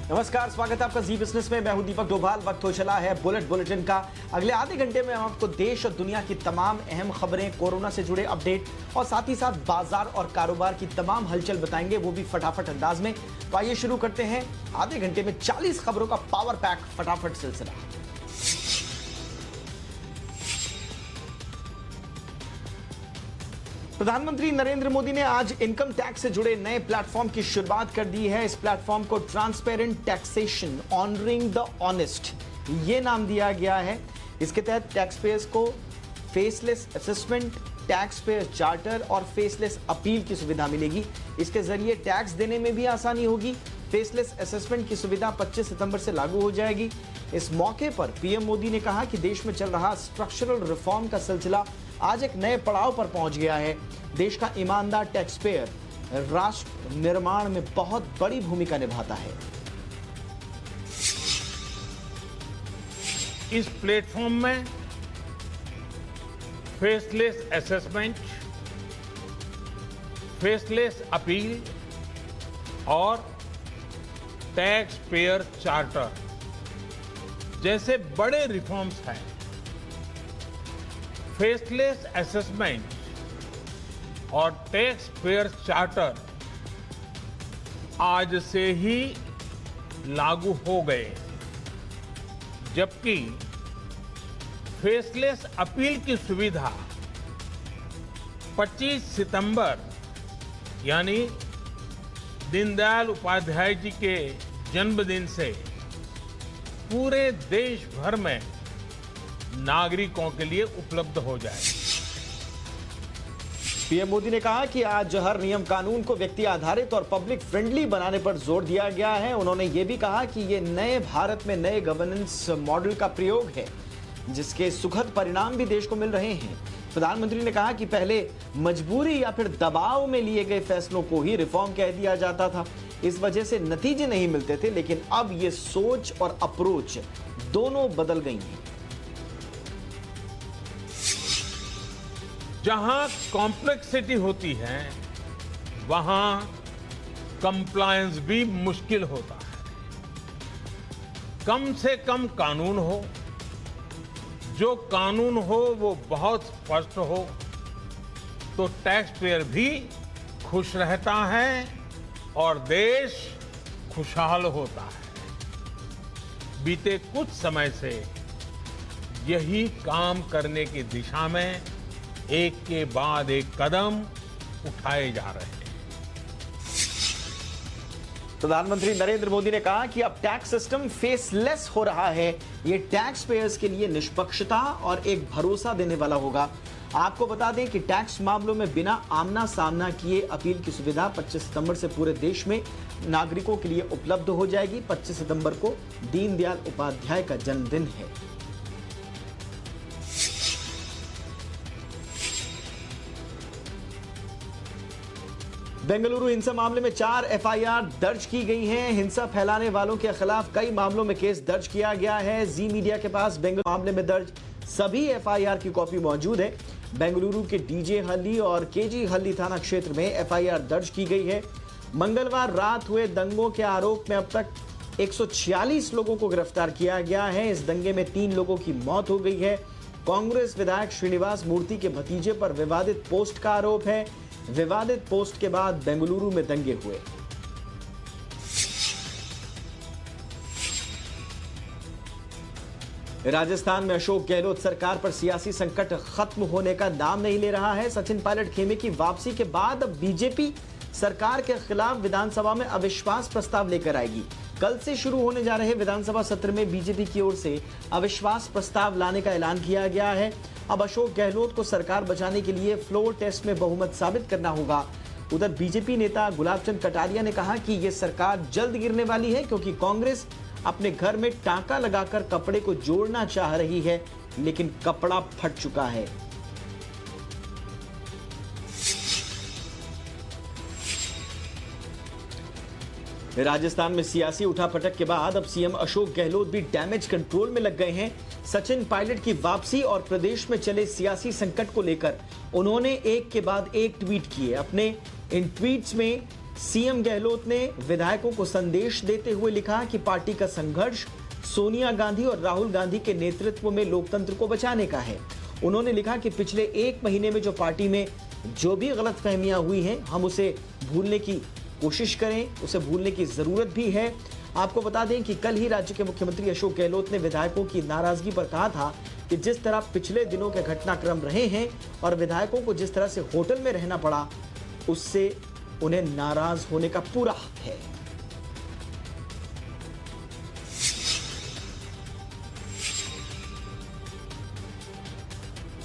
नमस्कार, स्वागत है आपका जी बिजनेस में। मैं हूं दीपक डोभाल। वक्त हो चला है बुलेटिन का। अगले आधे घंटे में हम आपको देश और दुनिया की तमाम अहम खबरें, कोरोना से जुड़े अपडेट और साथ ही साथ बाजार और कारोबार की तमाम हलचल बताएंगे, वो भी फटाफट अंदाज में। तो आइए शुरू करते हैं आधे घंटे में 40 खबरों का पावर पैक फटाफट सिलसिला। प्रधानमंत्री नरेंद्र मोदी ने आज इनकम टैक्स से जुड़े नए प्लेटफॉर्म की शुरुआत कर दी है। इस प्लेटफॉर्म को transparent taxation honouring the honest ये नाम दिया गया है। इसके तहत टैक्स पेयर्स को faceless assessment, tax payer charter और फेसलेस अपील की सुविधा मिलेगी। इसके जरिए टैक्स देने में भी आसानी होगी। फेसलेस असेसमेंट की सुविधा 25 सितंबर से लागू हो जाएगी। इस मौके पर पीएम मोदी ने कहा कि देश में चल रहा स्ट्रक्चरल रिफॉर्म का सिलसिला आज एक नए पड़ाव पर पहुंच गया है। देश का ईमानदार टैक्स पेयर राष्ट्र निर्माण में बहुत बड़ी भूमिका निभाता है। इस प्लेटफॉर्म में फेसलेस असेसमेंट, फेसलेस अपील और टैक्स पेयर चार्टर जैसे बड़े रिफॉर्म्स हैं। फेसलेस असेसमेंट और टैक्स पेयर चार्टर आज से ही लागू हो गए, जबकि फेसलेस अपील की सुविधा 25 सितंबर यानी दीनदयाल उपाध्याय जी के जन्मदिन से पूरे देश भर में नागरिकों के लिए उपलब्ध हो जाए। पीएम मोदी ने कहा कि आज हर नियम कानून को व्यक्ति आधारित और पब्लिक फ्रेंडली बनाने पर जोर दिया गया है। उन्होंने ये भी कहा कि ये नए भारत में नए गवर्नेंस मॉडल का प्रयोग है, जिसके सुखद परिणाम भी देश को मिल रहे हैं। प्रधानमंत्री ने कहा कि पहले मजबूरी या फिर दबाव में लिए गए फैसलों को ही रिफॉर्म कह दिया जाता था। इस वजह से नतीजे नहीं मिलते थे, लेकिन अब ये सोच और अप्रोच दोनों बदल गई हैं। जहां कॉम्प्लेक्सिटी होती है, वहां कंप्लायंस भी मुश्किल होता है। कम से कम कानून हो, जो कानून हो वो बहुत स्पष्ट हो, तो टैक्स पेयर भी खुश रहता है और देश खुशहाल होता है। बीते कुछ समय से यही काम करने की दिशा में एक के बाद एक कदम उठाए जा रहे हैं। प्रधानमंत्री नरेंद्र मोदी ने कहा कि अब टैक्स सिस्टम फेसलेस हो रहा है। ये टैक्स पेयर्स के लिए निष्पक्षता और एक भरोसा देने वाला होगा। आपको बता दें कि टैक्स मामलों में बिना आमना सामना किए अपील की सुविधा 25 सितंबर से पूरे देश में नागरिकों के लिए उपलब्ध हो जाएगी। 25 सितंबर को दीनदयाल उपाध्याय का जन्मदिन है। बेंगलुरु हिंसा मामले में 4 एफआईआर दर्ज की गई हैं। हिंसा फैलाने वालों के खिलाफ कई मामलों में केस दर्ज किया गया है। जी मीडिया के पास बेंगलुरु मामले में दर्ज सभी एफआईआर की कॉपी मौजूद है। बेंगलुरु के डीजे हल्ली और केजी हल्ली थाना क्षेत्र में एफआईआर दर्ज की गई है। मंगलवार रात हुए दंगों के आरोप में अब तक 146 लोगों को गिरफ्तार किया गया है। इस दंगे में 3 लोगों की मौत हो गई है। कांग्रेस विधायक श्रीनिवास मूर्ति के भतीजे पर विवादित पोस्ट का आरोप है। विवादित पोस्ट के बाद बेंगलुरु में दंगे हुए। राजस्थान में अशोक गहलोत सरकार पर सियासी संकट खत्म होने का नाम नहीं ले रहा है। सचिन पायलट खेमे की वापसी के बाद अब बीजेपी सरकार के खिलाफ विधानसभा में अविश्वास प्रस्ताव लेकर आएगी। कल से शुरू होने जा रहे विधानसभा सत्र में बीजेपी की ओर से अविश्वास प्रस्ताव लाने का ऐलान किया गया है। अब अशोक गहलोत को सरकार बचाने के लिए फ्लोर टेस्ट में बहुमत साबित करना होगा। उधर बीजेपी नेता गुलाबचंद कटारिया ने कहा कि यह सरकार जल्द गिरने वाली है, क्योंकि कांग्रेस अपने घर में टांका लगाकर कपड़े को जोड़ना चाह रही है, लेकिन कपड़ा फट चुका है। राजस्थान में सियासी उठापटक के बाद अब सीएम अशोक गहलोत भी डैमेज कंट्रोल में लग गए हैं। सचिन पायलट की वापसी और प्रदेश में चले सियासी संकट को लेकर उन्होंने एक के बाद एक ट्वीट किए। अपने इन ट्वीट्स में सीएम गहलोत ने विधायकों को संदेश देते हुए लिखा कि पार्टी का संघर्ष सोनिया गांधी और राहुल गांधी के नेतृत्व में लोकतंत्र को बचाने का है। उन्होंने लिखा कि पिछले 1 महीने में जो पार्टी में जो भी गलतफहमियां हुई हैं, हम उसे भूलने की कोशिश करें, उसे भूलने की जरूरत भी है। आपको बता दें कि कल ही राज्य के मुख्यमंत्री अशोक गहलोत ने विधायकों की नाराजगी पर कहा था कि जिस तरह पिछले दिनों के घटनाक्रम रहे हैं और विधायकों को जिस तरह से होटल में रहना पड़ा, उससे उन्हें नाराज होने का पूरा हक है।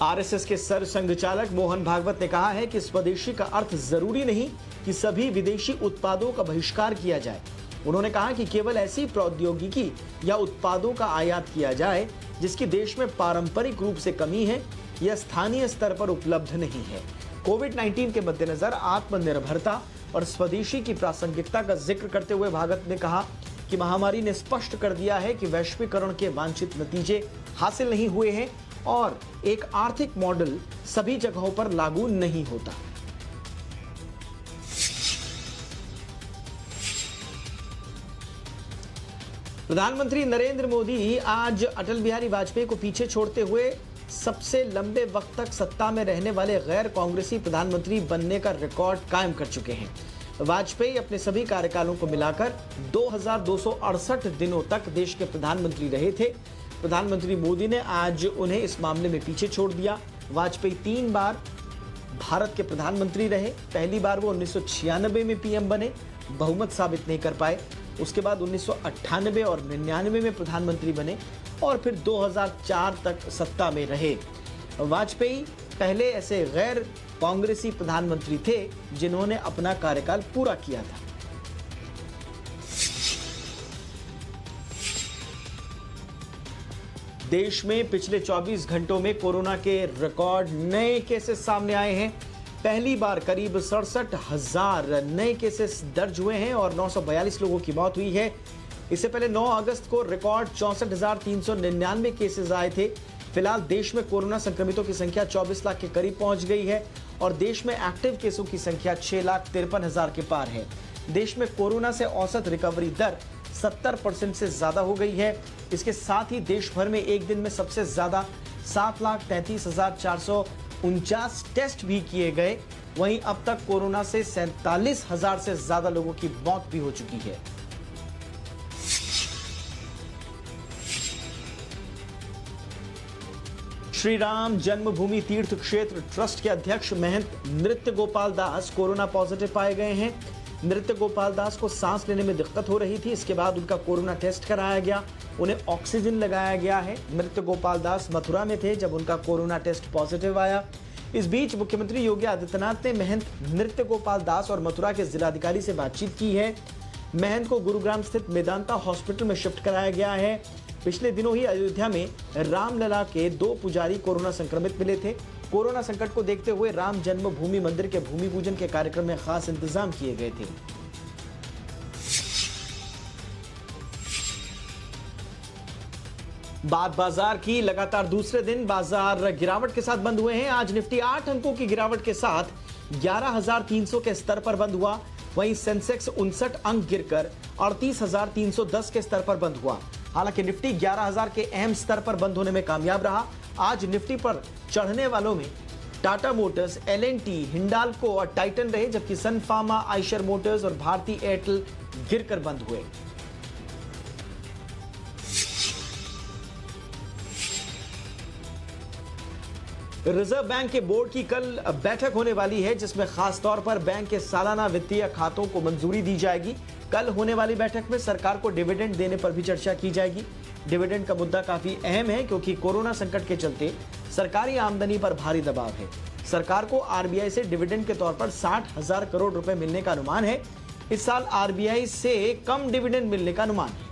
आरएसएस के सरसंघ चालक मोहन भागवत ने कहा है कि स्वदेशी का अर्थ जरूरी नहीं कि सभी विदेशी उत्पादों का बहिष्कार किया जाए। उन्होंने कहा कि केवल ऐसी प्रौद्योगिकी या उत्पादों का आयात किया जाए जिसकी देश में पारंपरिक रूप से कमी है या स्थानीय स्तर पर उपलब्ध नहीं है। कोविड-19 के मद्देनजर आत्मनिर्भरता और स्वदेशी की प्रासंगिकता का जिक्र करते हुए भागवत ने कहा कि महामारी ने स्पष्ट कर दिया है कि वैश्वीकरण के वांछित नतीजे हासिल नहीं हुए हैं और एक आर्थिक मॉडल सभी जगहों पर लागू नहीं होता। प्रधानमंत्री नरेंद्र मोदी आज अटल बिहारी वाजपेयी को पीछे छोड़ते हुए सबसे लंबे वक्त तक सत्ता में रहने वाले गैर कांग्रेसी प्रधानमंत्री बनने का रिकॉर्ड कायम कर चुके हैं। वाजपेयी अपने सभी कार्यकालों को मिलाकर 2268 दिनों तक देश के प्रधानमंत्री रहे थे। प्रधानमंत्री मोदी ने आज उन्हें इस मामले में पीछे छोड़ दिया। वाजपेयी 3 बार भारत के प्रधानमंत्री रहे। पहली बार वो 1996 में पीएम बने, बहुमत साबित नहीं कर पाए। उसके बाद 1998 और 99 में प्रधानमंत्री बने और फिर 2004 तक सत्ता में रहे। वाजपेयी पहले ऐसे गैर कांग्रेसी प्रधानमंत्री थे जिन्होंने अपना कार्यकाल पूरा किया था। देश में पिछले 24 घंटों में कोरोना के रिकॉर्ड नए केसेस सामने आए हैं। पहली बार करीब 67,000 नए केसेस दर्ज हुए हैं और 942 लोगों की मौत हुई है। इससे पहले 9 अगस्त को रिकॉर्ड 64,399 केसेस आए थे। फिलहाल देश में कोरोना संक्रमितों की संख्या 24 लाख के करीब पहुंच गई है और देश में एक्टिव केसों की संख्या 6,53,000 के पार है। देश में कोरोना से औसत रिकवरी दर 70% से ज्यादा हो गई है। इसके साथ ही देश भर में एक दिन में सबसे ज्यादा 7,33,449 टेस्ट भी किए गए। वहीं अब तक कोरोना से 47,000 से ज्यादा लोगों की मौत भी हो चुकी है। श्री राम जन्मभूमि तीर्थ क्षेत्र ट्रस्ट के अध्यक्ष महंत नृत्य गोपाल दास कोरोना पॉजिटिव पाए गए हैं। नृत्य गोपाल दास को सांस लेने में दिक्कत हो रही थी। इसके बाद उनका कोरोना टेस्ट कराया गया, उन्हें ऑक्सीजन लगाया गया है। नृत्य गोपाल दास मथुरा में थे जब उनका कोरोना टेस्ट पॉजिटिव आया। इस बीच मुख्यमंत्री योगी आदित्यनाथ ने महंत नृत्य गोपाल दास और मथुरा के जिलाधिकारी से बातचीत की है। महंत को गुरुग्राम स्थित मेदांता हॉस्पिटल में शिफ्ट कराया गया है। पिछले दिनों ही अयोध्या में रामलला के 2 पुजारी कोरोना संक्रमित मिले थे। कोरोना संकट को देखते हुए राम जन्मभूमि मंदिर के भूमि पूजन के कार्यक्रम में खास इंतजाम किए गए थे। बाजार की लगातार दूसरे दिन बाजार गिरावट के साथ बंद हुए हैं। आज निफ्टी 8 अंकों की गिरावट के साथ 11,300 के स्तर पर बंद हुआ। वहीं सेंसेक्स 59 अंक गिरकर 38,310 के स्तर पर बंद हुआ। हालांकि निफ्टी 11,000 के अहम स्तर पर बंद होने में कामयाब रहा। आज निफ्टी पर चढ़ने वालों में टाटा मोटर्स, L&T, हिंडाल्को और टाइटन रहे, जबकि सन फार्मा, आइशर मोटर्स और भारती एयरटेल गिरकर बंद हुए। रिजर्व बैंक के बोर्ड की कल बैठक होने वाली है, जिसमें खास तौर पर बैंक के सालाना वित्तीय खातों को मंजूरी दी जाएगी। कल होने वाली बैठक में सरकार को डिविडेंड देने पर भी चर्चा की जाएगी। डिविडेंड का मुद्दा काफी अहम है क्योंकि कोरोना संकट के चलते सरकारी आमदनी पर भारी दबाव है। सरकार को आरबीआई से डिविडेंड के तौर पर 60,000 करोड़ रुपए मिलने का अनुमान है। इस साल आरबीआई से कम डिविडेंड मिलने का अनुमान है।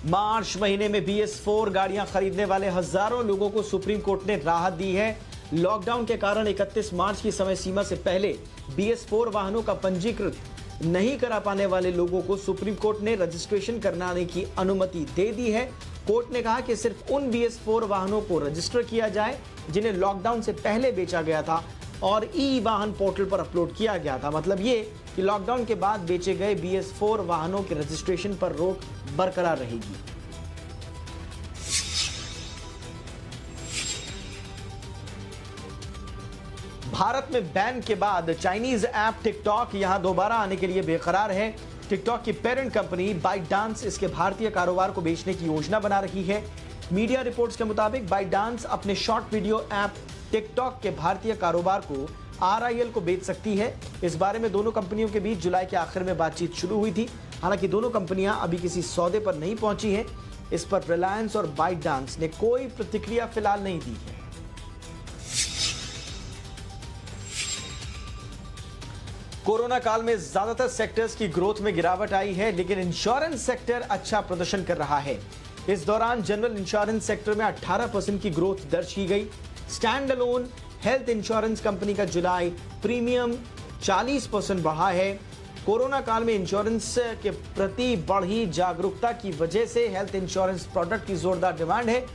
मार्च महीने में BS4 गाड़ियां खरीदने वाले हजारों लोगों को सुप्रीम कोर्ट ने राहत दी है। लॉकडाउन के कारण 31 मार्च की समय सीमा से पहले BS4 वाहनों का पंजीकृत नहीं करा पाने वाले लोगों को सुप्रीम कोर्ट ने रजिस्ट्रेशन कराने की अनुमति दे दी है कोर्ट ने कहा कि सिर्फ उन BS4 वाहनों को रजिस्टर किया जाए जिन्हें लॉकडाउन से पहले बेचा गया था और ई वाहन पोर्टल पर अपलोड किया गया था। मतलब ये कि लॉकडाउन के बाद बेचे गए BS4 वाहनों के रजिस्ट्रेशन पर रोक बरकरार रहेगी। भारत में बैन के बाद चाइनीज ऐप टिकटॉक यहां दोबारा आने के लिए बेकरार है। टिकटॉक की पेरेंट कंपनी बाइटडांस इसके भारतीय कारोबार को बेचने की योजना बना रही है। मीडिया रिपोर्ट्स के मुताबिक बाइटडांस अपने शॉर्ट वीडियो ऐप टिकटॉक के भारतीय कारोबार को RIL को बेच सकती है। इस बारे में दोनों कंपनियों के बीच जुलाई के आखिर में बातचीत शुरू हुई थी। हालांकि दोनों कंपनियां अभी किसी सौदे पर नहीं पहुंची हैं। इस पर रिलायंस और बाइटडांस ने कोई प्रतिक्रिया फिलहाल नहीं दी है। कोरोना काल में ज्यादातर सेक्टर्स की ग्रोथ में गिरावट आई है, लेकिन इंश्योरेंस सेक्टर अच्छा प्रदर्शन कर रहा है। इस दौरान जनरल इंश्योरेंस सेक्टर में 18% की ग्रोथ दर्ज की गई। Stand alone health insurance company का जुलाई प्रीमियम 40% बढ़ा है। कोरोना काल में इंश्योरेंस के प्रति बढ़ी जागरूकता की वजह से हेल्थ इंश्योरेंस प्रोडक्ट की जोरदार डिमांड है।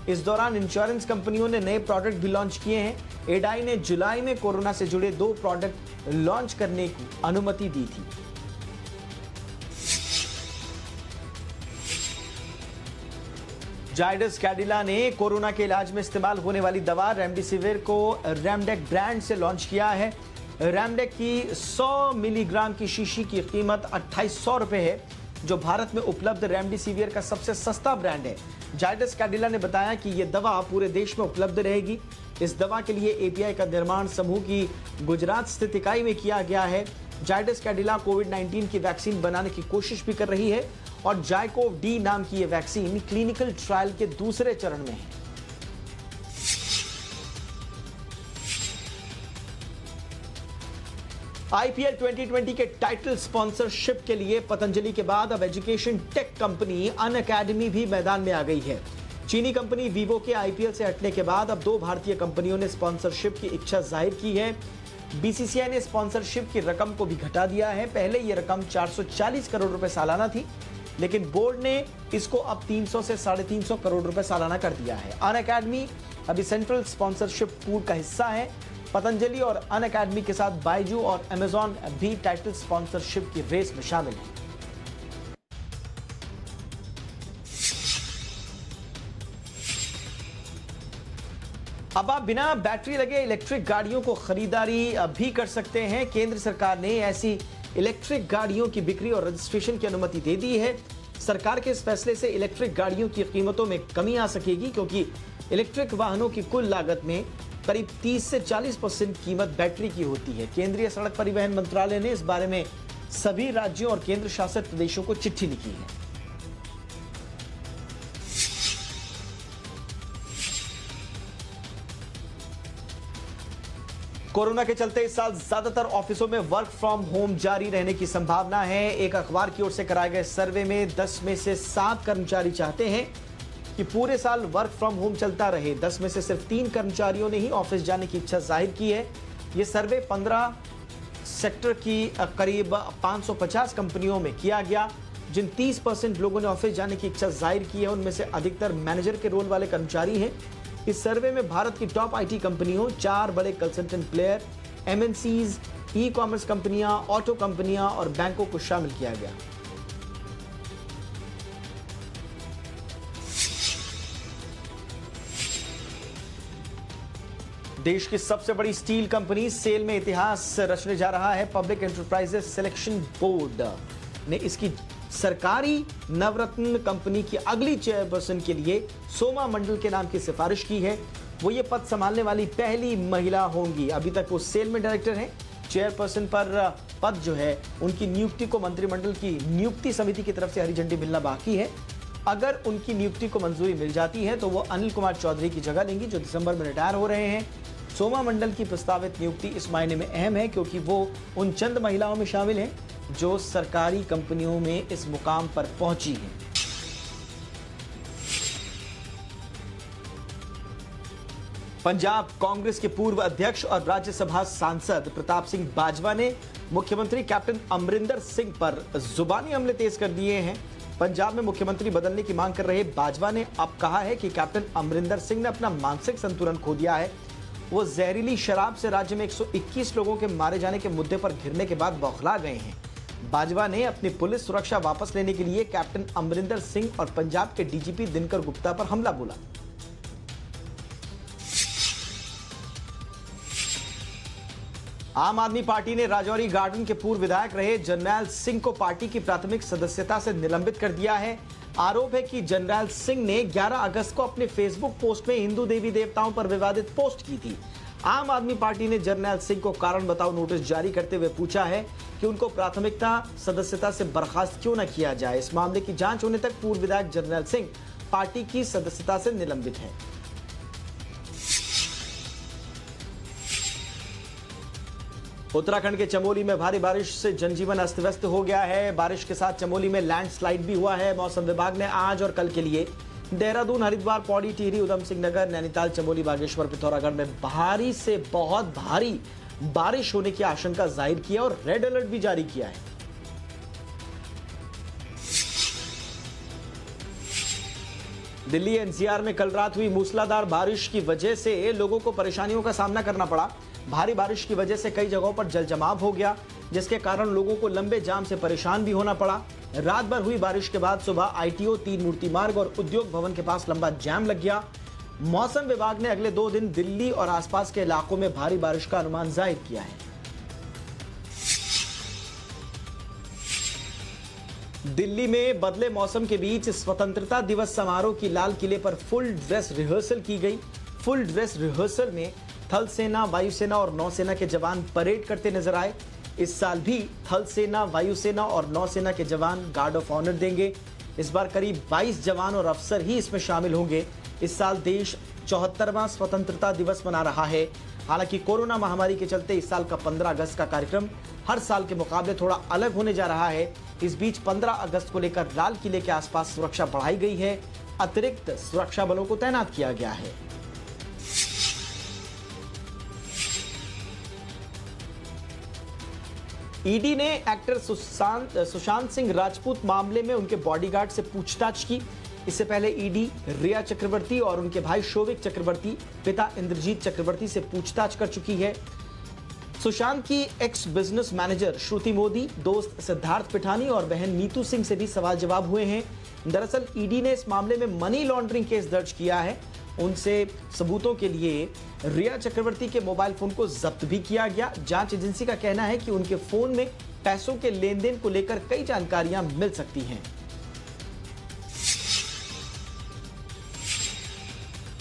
इस दौरान इंश्योरेंस कंपनियों ने नए प्रोडक्ट भी लॉन्च किए हैं। एडाई ने जुलाई में कोरोना से जुड़े 2 प्रोडक्ट लॉन्च करने की अनुमति दी थी। जायडस कैडिला ने कोरोना के इलाज में इस्तेमाल होने वाली दवा रेमडेसिविर को रेमडेक ब्रांड से लॉन्च किया है। रेमडेक की 100 मिलीग्राम की शीशी की कीमत 2800 रुपए है, जो भारत में उपलब्ध रेमडेसिविर का सबसे सस्ता ब्रांड है। जायडस कैडिला ने बताया कि यह दवा पूरे देश में उपलब्ध रहेगी। इस दवा के लिए API का निर्माण समूह की गुजरात स्थित इकाई में किया गया है। जायडस कैडिला कोविड-19 की वैक्सीन बनाने की कोशिश भी कर रही है और जाइकोव डी नाम की यह वैक्सीन क्लिनिकल ट्रायल के दूसरे चरण में है। IPL 2020 के टाइटल स्पॉन्सरशिप के लिए पतंजलि के बाद अब एजुकेशन टेक कंपनी अनअकैडमी भी मैदान में आ गई है। चीनी कंपनी वीवो के IPL से हटने के बाद अब 2 भारतीय कंपनियों ने स्पॉन्सरशिप की इच्छा जाहिर की है। BCCI ने स्पॉन्सरशिप की रकम को भी घटा दिया है। पहले यह रकम 440 करोड़ रुपए सालाना थी, लेकिन बोर्ड ने इसको अब 300 से 350 करोड़ रुपए सालाना कर दिया है। अनअकैडमी अभी सेंट्रल स्पॉन्सरशिप पूल का हिस्सा है। पतंजलि और अनअकैडमी के साथ बायजू और Amazon भी टाइटल स्पॉन्सरशिप की रेस में शामिल हैं। अब आप बिना बैटरी लगे इलेक्ट्रिक गाड़ियों को खरीदारी भी कर सकते हैं। केंद्र सरकार ने ऐसी इलेक्ट्रिक गाड़ियों की बिक्री और रजिस्ट्रेशन की अनुमति दे दी है। सरकार के इस फैसले से इलेक्ट्रिक गाड़ियों की कीमतों में कमी आ सकेगी, क्योंकि इलेक्ट्रिक वाहनों की कुल लागत में करीब 30 से 40% कीमत बैटरी की होती है। केंद्रीय सड़क परिवहन मंत्रालय ने इस बारे में सभी राज्यों और केंद्र शासित प्रदेशों को चिट्ठी लिखी है। कोरोना के चलते इस साल ज्यादातर ऑफिसों में वर्क फ्रॉम होम जारी रहने की संभावना है। एक अखबार की ओर से कराए गए सर्वे में 10 में से 7 कर्मचारी चाहते हैं कि पूरे साल वर्क फ्रॉम होम चलता रहे। 10 में से सिर्फ 3 कर्मचारियों ने ही ऑफिस जाने की इच्छा जाहिर की है। यह सर्वे 15 सेक्टर की करीब 550 कंपनियों में किया गया। जिन 30% लोगों ने ऑफिस जाने की इच्छा जाहिर की है, उनमें से अधिकतर मैनेजर के रोल वाले कर्मचारी हैं। इस सर्वे में भारत की टॉप IT कंपनियों, 4 बड़े कंसल्टेंट प्लेयर, MNCs, ई-कॉमर्स कंपनियां, ऑटो कंपनियां और बैंकों को शामिल किया गया। देश की सबसे बड़ी स्टील कंपनी सेल में इतिहास रचने जा रहा है। पब्लिक एंटरप्राइजेस सिलेक्शन बोर्ड ने इसकी सरकारी नवरत्न कंपनी की अगली चेयरपर्सन के लिए सोमा मंडल के नाम की सिफारिश की है। वो ये पद संभालने वाली पहली महिला होंगी। अभी तक वो सेल में डायरेक्टर हैं। चेयरपर्सन पर पद जो है, उनकी नियुक्ति को मंत्रिमंडल की नियुक्ति समिति की तरफ से हरी झंडी मिलना बाकी है। अगर उनकी नियुक्ति को मंजूरी मिल जाती है तो वो अनिल कुमार चौधरी की जगह लेंगी, जो दिसंबर में रिटायर हो रहे हैं। सोमा मंडल की प्रस्तावित नियुक्ति इस मायने में अहम है क्योंकि वो उन चंद महिलाओं में शामिल हैं जो सरकारी कंपनियों में इस मुकाम पर पहुंची हैं। पंजाब कांग्रेस के पूर्व अध्यक्ष और राज्यसभा सांसद प्रताप सिंह बाजवा ने मुख्यमंत्री कैप्टन अमरिंदर सिंह पर जुबानी हमले तेज कर दिए हैं। पंजाब में मुख्यमंत्री बदलने की मांग कर रहे बाजवा ने अब कहा है कि कैप्टन अमरिंदर सिंह ने अपना मानसिक संतुलन खो दिया है। वो जहरीली शराब से राज्य में 121 लोगों के मारे जाने के मुद्दे पर घिरने के बाद बौखला गए हैं। बाजवा ने अपनी पुलिस सुरक्षा वापस लेने के लिए कैप्टन अमरिंदर सिंह और पंजाब के डीजीपी दिनकर गुप्ता पर हमला बोला। आम आदमी पार्टी ने राजौरी गार्डन के पूर्व विधायक रहे जरनैल सिंह को पार्टी की प्राथमिक सदस्यता से निलंबित कर दिया है। आरोप है कि जरनैल सिंह ने 11 अगस्त को अपने फेसबुक पोस्ट में हिंदू देवी देवताओं पर विवादित पोस्ट की थी। आम आदमी पार्टी ने जरनैल सिंह को कारण बताओ नोटिस जारी करते हुए पूछा है कि उनको प्राथमिकता सदस्यता से बर्खास्त क्यों न किया जाए। इस मामले की जांच होने तक पूर्व विधायक जरनैल सिंह पार्टी की सदस्यता से निलंबित है। उत्तराखंड के चमोली में भारी बारिश से जनजीवन अस्त व्यस्त हो गया है। बारिश के साथ चमोली में लैंडस्लाइड भी हुआ है। मौसम विभाग ने आज और कल के लिए देहरादून, हरिद्वार, पौड़ी, टिहरी, उधम सिंह नगर, नैनीताल, चमोली, बागेश्वर, पिथौरागढ़ में भारी से बहुत भारी बारिश होने की आशंका जाहिर की है और रेड अलर्ट भी जारी किया है। दिल्ली एनसीआर में कल रात हुई मूसलाधार बारिश की वजह से लोगों को परेशानियों का सामना करना पड़ा। भारी बारिश की वजह से कई जगहों पर जल जमाव हो गया, जिसके कारण लोगों को लंबे जाम से परेशान भी होना पड़ा। रात भर हुई बारिश के बाद सुबह आईटीओ, 3 मूर्ति मार्ग और उद्योग भवन के पास लंबा जाम लग गया। मौसम विभाग ने अगले 2 दिन दिल्ली और आसपास के इलाकों में भारी बारिश का अनुमान जाहिर किया है। दिल्ली में बदले मौसम के बीच स्वतंत्रता दिवस समारोह की लाल किले पर फुल ड्रेस रिहर्सल की गई। फुल ड्रेस रिहर्सल में थल सेना, वायुसेना और नौसेना के जवान परेड करते नजर आए। इस साल भी थल सेना, वायुसेना और नौसेना के जवान गार्ड ऑफ ऑनर देंगे। इस बार करीब 22 जवान और अफसर ही इसमें शामिल होंगे। इस साल देश 74वां स्वतंत्रता दिवस मना रहा है। हालांकि कोरोना महामारी के चलते इस साल का 15 अगस्त का कार्यक्रम हर साल के मुकाबले थोड़ा अलग होने जा रहा है। इस बीच 15 अगस्त को लेकर लाल किले के आसपास सुरक्षा बढ़ाई गई है। अतिरिक्त सुरक्षा बलों को तैनात किया गया है। ईडी ने एक्टर सुशांत सिंह राजपूत मामले में उनके बॉडीगार्ड से पूछताछ की। इससे पहले ईडी रिया चक्रवर्ती और उनके भाई शोविक चक्रवर्ती, पिता इंद्रजीत चक्रवर्ती से पूछताछ कर चुकी है। सुशांत की एक्स बिजनेस मैनेजर श्रुति मोदी, दोस्त सिद्धार्थ पिठानी और बहन नीतू सिंह से भी सवाल जवाब हुए हैं। दरअसल ईडी ने इस मामले में मनी लॉन्ड्रिंग केस दर्ज किया है। उनसे सबूतों के लिए रिया चक्रवर्ती के मोबाइल फोन को जब्त भी किया गया। जांच एजेंसी का कहना है कि उनके फोन में पैसों के लेन देन को लेकर कई जानकारियां मिल सकती हैं।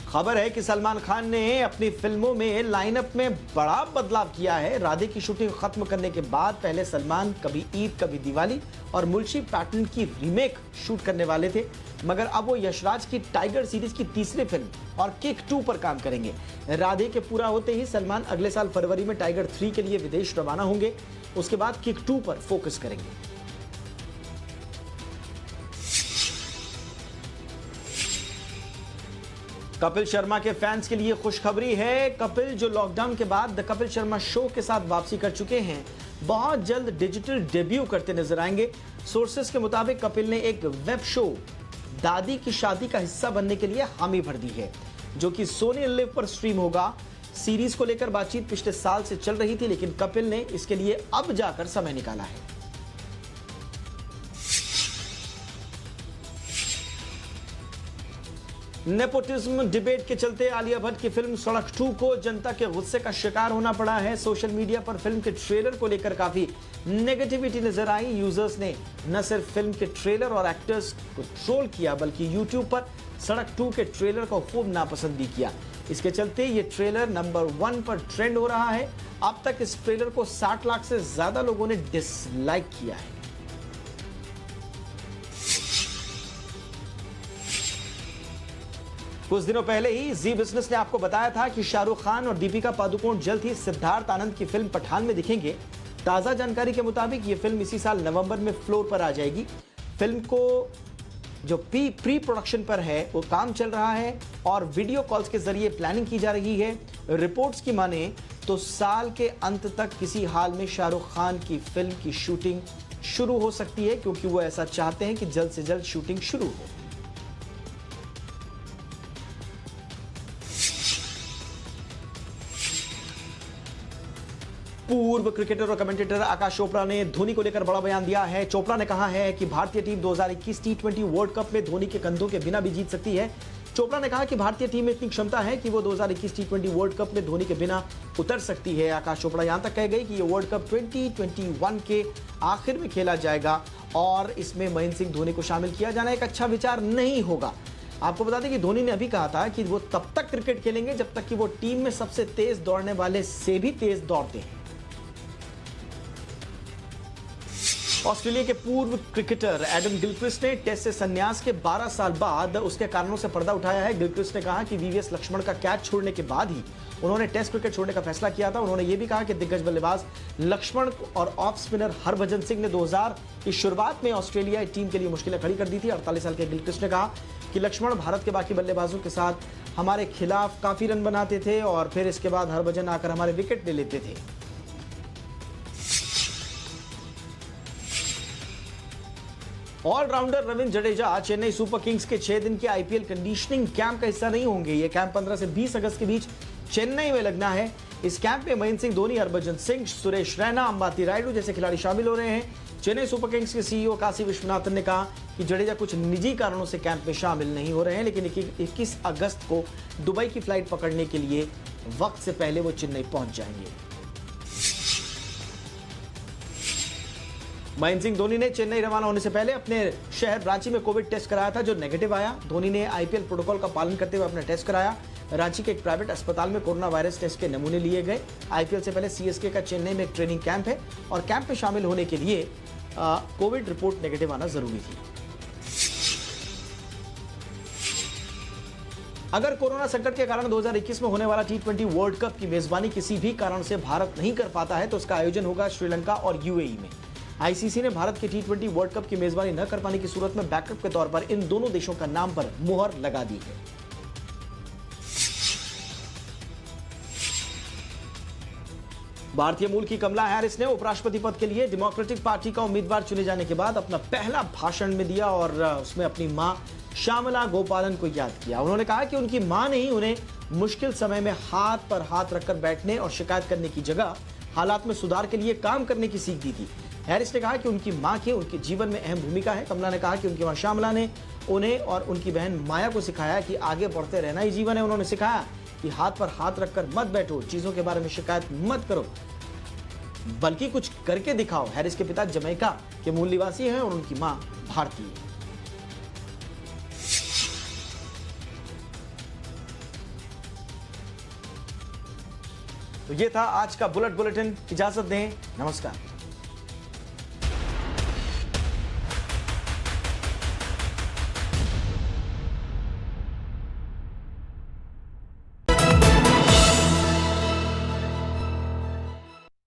खबर है कि सलमान खान ने अपनी फिल्मों में लाइनअप में बड़ा बदलाव किया है। राधे की शूटिंग खत्म करने के बाद पहले सलमान कभी ईद कभी दिवाली और मुल्शी पैटर्न की रीमेक शूट करने वाले थे, मगर अब वो यशराज की टाइगर सीरीज की तीसरी फिल्म और किक 2 पर काम करेंगे। राधे के पूरा होते ही सलमान अगले साल फरवरी में टाइगर 3 के लिए विदेश रवाना होंगे। उसके बाद किक 2 पर फोकस करेंगे। कपिल शर्मा के फैंस के लिए खुशखबरी है। कपिल, जो लॉकडाउन के बाद द कपिल शर्मा शो के साथ वापसी कर चुके हैं, बहुत जल्द डिजिटल डेब्यू करते नजर आएंगे। सोर्सेस के मुताबिक कपिल ने एक वेब शो दादी की शादी का हिस्सा बनने के लिए हामी भर दी है, जो कि सोनी लिव पर स्ट्रीम होगा। सीरीज को लेकर बातचीत पिछले साल से चल रही थी, लेकिन कपिल ने इसके लिए अब जाकर समय निकाला है। नेपोटिज्म डिबेट के चलते आलिया भट्ट की फिल्म सड़क 2 को जनता के गुस्से का शिकार होना पड़ा है। सोशल मीडिया पर फिल्म के ट्रेलर को लेकर काफी नेगेटिविटी नजर आई। यूजर्स ने न सिर्फ फिल्म के ट्रेलर और एक्टर्स को ट्रोल किया, बल्कि यूट्यूब पर सड़क 2 के ट्रेलर को खूब नापसंद भी किया। इसके चलते ये ट्रेलर नंबर 1 पर ट्रेंड हो रहा है। अब तक इस ट्रेलर को 60 लाख से ज्यादा लोगों ने डिसलाइक किया है। कुछ दिनों पहले ही जी बिजनेस ने आपको बताया था कि शाहरुख खान और दीपिका पादुकोण जल्द ही सिद्धार्थ आनंद की फिल्म पठान में दिखेंगे। ताजा जानकारी के मुताबिक ये फिल्म इसी साल नवंबर में फ्लोर पर आ जाएगी। फिल्म को जो प्री प्रोडक्शन पर है वो काम चल रहा है और वीडियो कॉल्स के जरिए प्लानिंग की जा रही है। रिपोर्ट्स की माने तो साल के अंत तक किसी हाल में शाहरुख खान की फिल्म की शूटिंग शुरू हो सकती है, क्योंकि वो ऐसा चाहते हैं कि जल्द से जल्द शूटिंग शुरू हो। पूर्व क्रिकेटर और कमेंटेटर आकाश चोपड़ा ने धोनी को लेकर बड़ा बयान दिया है। चोपड़ा ने कहा है कि भारतीय टीम 2021 टी20 वर्ल्ड कप में धोनी के कंधों के बिना भी जीत सकती है। चोपड़ा ने कहा कि भारतीय टीम में इतनी क्षमता है कि वो 2021 टी20 वर्ल्ड कप में धोनी के बिना उतर सकती है। आकाश चोपड़ा यहां तक कह गई कि ये वर्ल्ड कप 2021 के आखिर में खेला जाएगा और इसमें महेंद्र सिंह धोनी को शामिल किया जाना एक अच्छा विचार नहीं होगा। आपको बता दें कि धोनी ने अभी कहा था कि वो तब तक क्रिकेट खेलेंगे जब तक कि वो टीम में सबसे तेज दौड़ने वाले से भी तेज दौड़ते हैं। ऑस्ट्रेलिया के पूर्व क्रिकेटर एडम गिलक्रिस्ट ने टेस्ट से संन्यास के 12 साल बाद उसके कारणों से पर्दा उठाया है। गिलक्रिस्ट ने कहा कि वीवीएस लक्ष्मण का कैच छोड़ने के बाद ही उन्होंने टेस्ट क्रिकेट छोड़ने का फैसला किया था। उन्होंने ये भी कहा कि दिग्गज बल्लेबाज लक्ष्मण और ऑफ स्पिनर हरभजन सिंह ने 2000 की शुरुआत में ऑस्ट्रेलिया टीम के लिए मुश्किलें खड़ी कर दी थी। 48 साल के गिलक्रिस्ट ने कहा कि लक्ष्मण भारत के बाकी बल्लेबाजों के साथ हमारे खिलाफ काफी रन बनाते थे और फिर इसके बाद हरभजन आकर हमारे विकेट ले लेते थे। All rounder Ravindra Jadeja Chennai super kings के 6 दिन के आईपीएल कंडीशनिंग कैंप का हिस्सा नहीं होंगे। यह कैंप 15 से 20 अगस्त के बीच चेन्नई में लगना है। इस कैंप में महेंद्र सिंह धोनी, हरभजन सिंह, सुरेश रैना, अंबाती रायडू जैसे खिलाड़ी शामिल हो रहे हैं। चेन्नई सुपर किंग्स के सीईओ काशी विश्वनाथन ने कहा कि जडेजा कुछ निजी कारणों से कैंप में शामिल नहीं हो रहे हैं, लेकिन 21 अगस्त को दुबई की फ्लाइट पकड़ने के लिए वक्त से पहले वो चेन्नई पहुंच जाएंगे। महेंद्र सिंह धोनी ने चेन्नई रवाना होने से पहले अपने शहर रांची में कोविड टेस्ट कराया था, जो नेगेटिव आया। धोनी ने आईपीएल प्रोटोकॉल का पालन करते हुए अपना टेस्ट कराया। रांची के एक प्राइवेट अस्पताल में कोरोना वायरस टेस्ट के नमूने लिए गए। आईपीएल से पहले सीएसके का चेन्नई में एक ट्रेनिंग कैंप है और कैंप में शामिल होने के लिए कोविड रिपोर्ट नेगेटिव आना जरूरी थी। अगर कोरोना संकट के कारण 2021 में होने वाला टी20 वर्ल्ड कप की मेजबानी किसी भी कारण से भारत नहीं कर पाता है तो उसका आयोजन होगा श्रीलंका और यूएई में। आईसीसी ने भारत के टी20 वर्ल्ड कप की मेजबानी न कर पाने की सूरत में बैकअप के तौर पर इन दोनों देशों का नाम पर मुहर लगा दी है। भारतीय मूल की कमला हैरिस ने उपराष्ट्रपति पद के लिए डेमोक्रेटिक पार्टी का उम्मीदवार चुने जाने के बाद अपना पहला भाषण में दिया और उसमें अपनी मां श्यामला गोपालन को याद किया। उन्होंने कहा कि उनकी मां ने ही उन्हें मुश्किल समय में हाथ पर हाथ रखकर बैठने और शिकायत करने की जगह हालात में सुधार के लिए काम करने की सीख दी थी। हैरिस ने कहा कि उनकी मां की उनके जीवन में अहम भूमिका है। कमला ने कहा कि उनकी मां श्यामला ने उन्हें और उनकी बहन माया को सिखाया कि आगे बढ़ते रहना ही जीवन है। उन्होंने सिखाया कि हाथ पर हाथ रखकर मत बैठो, चीजों के बारे में शिकायत मत करो, बल्कि कुछ करके दिखाओ। हैरिस के पिता जमैका के मूल निवासी हैं और उनकी मां भारतीय है। तो ये था आज का बुलेटिन। इजाजत दें, नमस्कार।